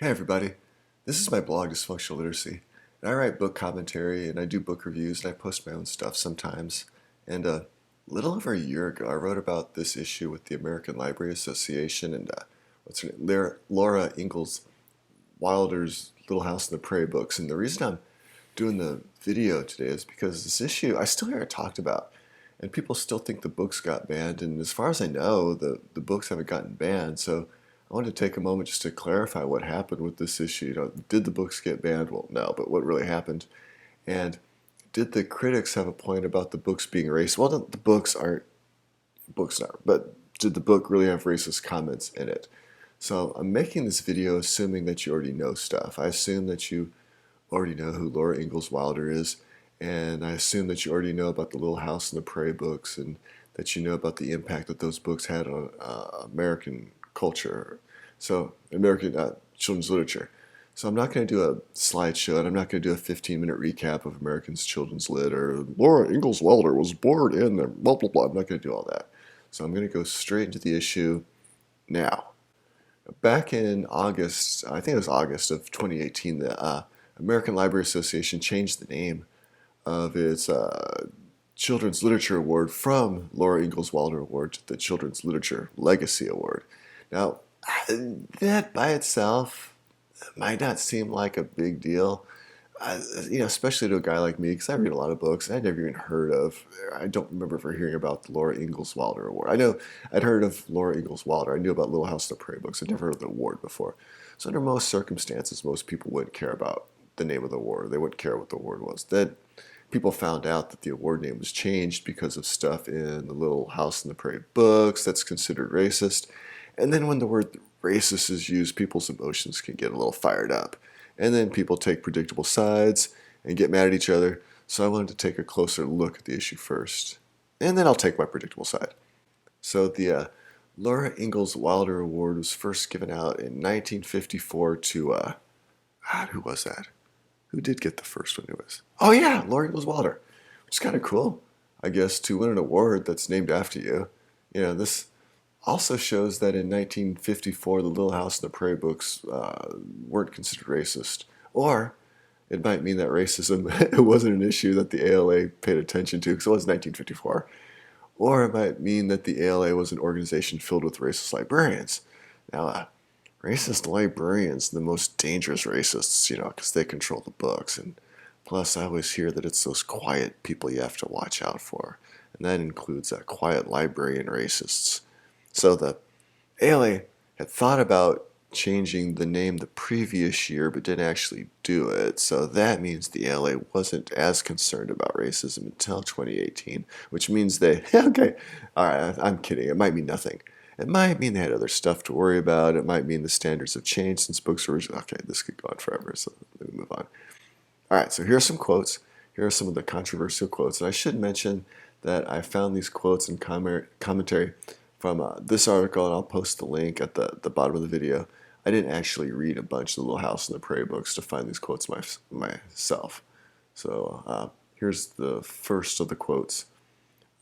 Hey everybody, this is my blog, Dysfunctional Literacy, and I write book commentary and I do book reviews and I post my own stuff sometimes. And a little over a year ago, I wrote about this issue with the American Library Association and what's her name, Laura Ingalls Wilder's Little House in the Prairie books. And the reason I'm doing the video today is because this issue, I still hear it talked about, and people still think the books got banned. And as far as I know, the books haven't gotten banned. So I wanted to take a moment just to clarify what happened with this issue. Did the books get banned? Well, no, but what really happened? And did the critics have a point about the books being racist? Well, the books aren't books now, but did the book really have racist comments in it? So I'm making this video assuming that you already know stuff. I assume that you already know who Laura Ingalls Wilder is, and I assume that you already know about the Little House in the Prairie books, and that you know about the impact that those books had on American culture, so American children's literature. So I'm not going to do a slideshow, and I'm not going to do a 15-minute recap of Americans children's lit, or Laura Ingalls Wilder was born in there, blah, blah, blah. I'm not going to do all that. So I'm going to go straight into the issue now. Back in August, I think it was August of 2018, the American Library Association changed the name of its Children's Literature Award from Laura Ingalls Wilder Award to the Children's Literature Legacy Award. Now, that by itself might not seem like a big deal, especially to a guy like me, because I read a lot of books. I never even heard of, I don't remember ever hearing about the Laura Ingalls Wilder Award. I know I'd heard of Laura Ingalls Wilder. I knew about Little House on the Prairie books. I'd never heard of the award before. So under most circumstances, most people wouldn't care about the name of the award. They wouldn't care what the award was. Then people found out that the award name was changed because of stuff in the Little House on the Prairie books that's considered racist. And then when the word racist is used, people's emotions can get a little fired up. And then people take predictable sides and get mad at each other. So I wanted to take a closer look at the issue first. And then I'll take my predictable side. So the Laura Ingalls Wilder Award was first given out in 1954 to, who was that? Who did get the first one? It was, oh yeah, Laura Ingalls Wilder. Which is kind of cool, I guess, to win an award that's named after you. This also shows that in 1954, the Little House on the Prairie books weren't considered racist. Or it might mean that racism it wasn't an issue that the ALA paid attention to, because it was 1954. Or it might mean that the ALA was an organization filled with racist librarians. Now, racist librarians, the most dangerous racists, because they control the books. And plus, I always hear that it's those quiet people you have to watch out for. And that includes quiet librarian racists. So the ALA had thought about changing the name the previous year, but didn't actually do it. So that means the ALA wasn't as concerned about racism until 2018, which means they, okay, all right, I'm kidding. It might mean nothing. It might mean they had other stuff to worry about. It might mean the standards have changed since books were originally, okay, this could go on forever, so let me move on. All right, so here are some quotes. Here are some of the controversial quotes. And I should mention that I found these quotes and commentary from this article, and I'll post the link at the bottom of the video. I didn't actually read a bunch of the Little House on the Prairie books to find these quotes myself. So here's the first of the quotes.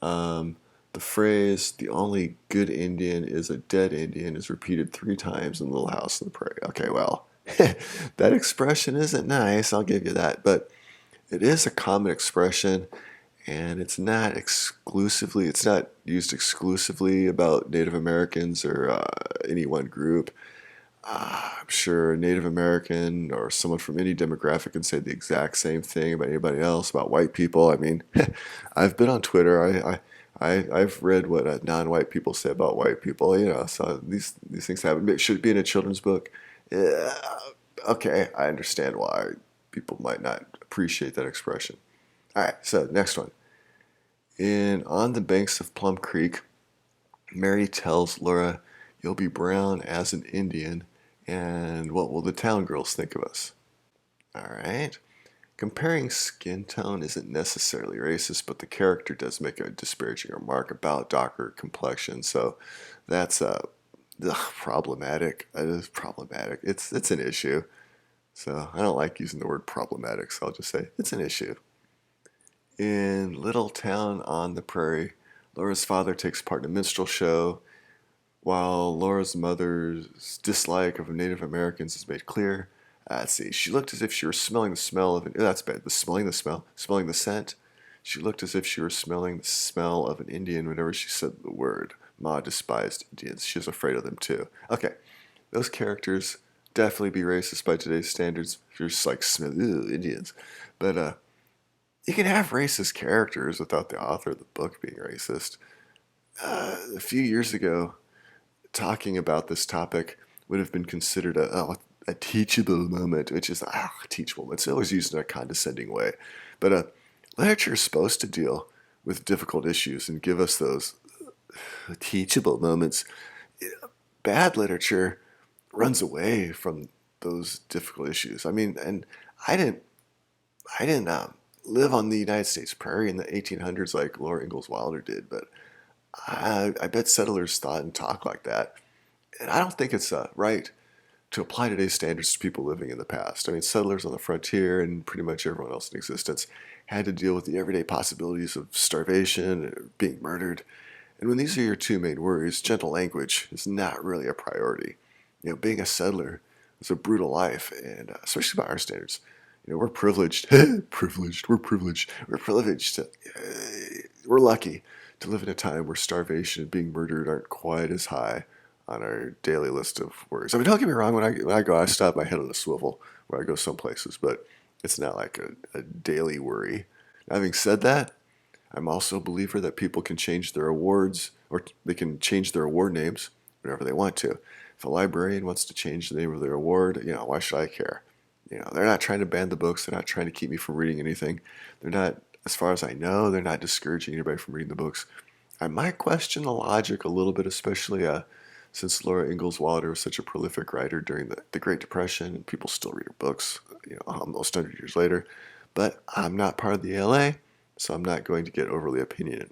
The phrase, "the only good Indian is a dead Indian," is repeated 3 times in Little House on the Prairie. Okay, well, that expression isn't nice, I'll give you that, but it is a common expression. And it's not used exclusively about Native Americans or any one group. I'm sure a Native American or someone from any demographic can say the exact same thing about anybody else, about white people. I mean, I've been on Twitter. I've read what non-white people say about white people. So these things happen. Should it be in a children's book? Okay, I understand why people might not appreciate that expression. All right, so next one. On the banks of Plum Creek, Mary tells Laura, "You'll be brown as an Indian, and what will the town girls think of us?" All right. Comparing skin tone isn't necessarily racist, but the character does make a disparaging remark about darker complexion, so that's problematic. It is problematic. It's an issue. So I don't like using the word problematic, so I'll just say it's an issue. In Little Town on the Prairie, Laura's father takes part in a minstrel show while Laura's mother's dislike of Native Americans is made clear. Let's see. She looked as if she were smelling the smell of an. That's bad. Smelling the smell, smelling the scent. She looked as if she were smelling the smell of an Indian whenever she said the word. Ma despised Indians. She was afraid of them too. Okay, those characters definitely be racist by today's standards. If you're just like smell Indians, but you can have racist characters without the author of the book being racist. A few years ago, talking about this topic would have been considered a teachable moment, which is teachable. It's always used in a condescending way, but literature is supposed to deal with difficult issues and give us those teachable moments. Bad literature runs away from those difficult issues. I mean, and I didn't, I didn't live on the United States prairie in the 1800s like Laura Ingalls Wilder did, but I bet settlers thought and talked like that. And I don't think it's right to apply today's standards to people living in the past. I mean, settlers on the frontier and pretty much everyone else in existence had to deal with the everyday possibilities of starvation and being murdered. And when these are your two main worries, gentle language is not really a priority. You know, being a settler is a brutal life, and especially by our standards. You know, we're privileged. We're privileged. We're privileged. We're lucky to live in a time where starvation and being murdered aren't quite as high on our daily list of worries. I mean, don't get me wrong. When I go, I stop my head on a swivel when I go some places, but it's not like a daily worry. Now, having said that, I'm also a believer that people can change their awards, or they can change their award names whenever they want to. If a librarian wants to change the name of their award, you know, why should I care? You know, they're not trying to ban the books. They're not trying to keep me from reading anything. They're not, as far as I know, they're not discouraging anybody from reading the books. I might question the logic a little bit, especially since Laura Ingalls Wilder was such a prolific writer during the Great Depression, and people still read her books, you know, almost 100 years later. But I'm not part of the AAarrgh, so I'm not going to get overly opinionated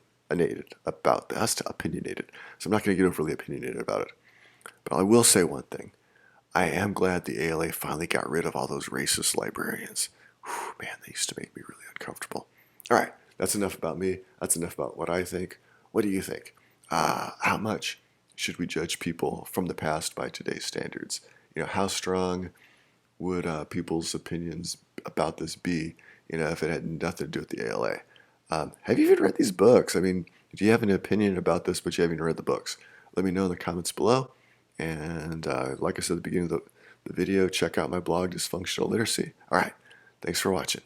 about that. Opinionated. So I'm not going to get overly opinionated about it. But I will say one thing. I am glad the AAarrgh finally got rid of all those racist librarians. Whew, man, they used to make me really uncomfortable. All right, that's enough about me. That's enough about what I think. What do you think? How much should we judge people from the past by today's standards? You know, how strong would people's opinions about this be, you know, if it had nothing to do with the AAarrgh? Have you even read these books? I mean, do you have an opinion about this, but you haven't read the books? Let me know in the comments below. And like I said at the beginning of the video, check out my blog, Dysfunctional Literacy. All right, thanks for watching.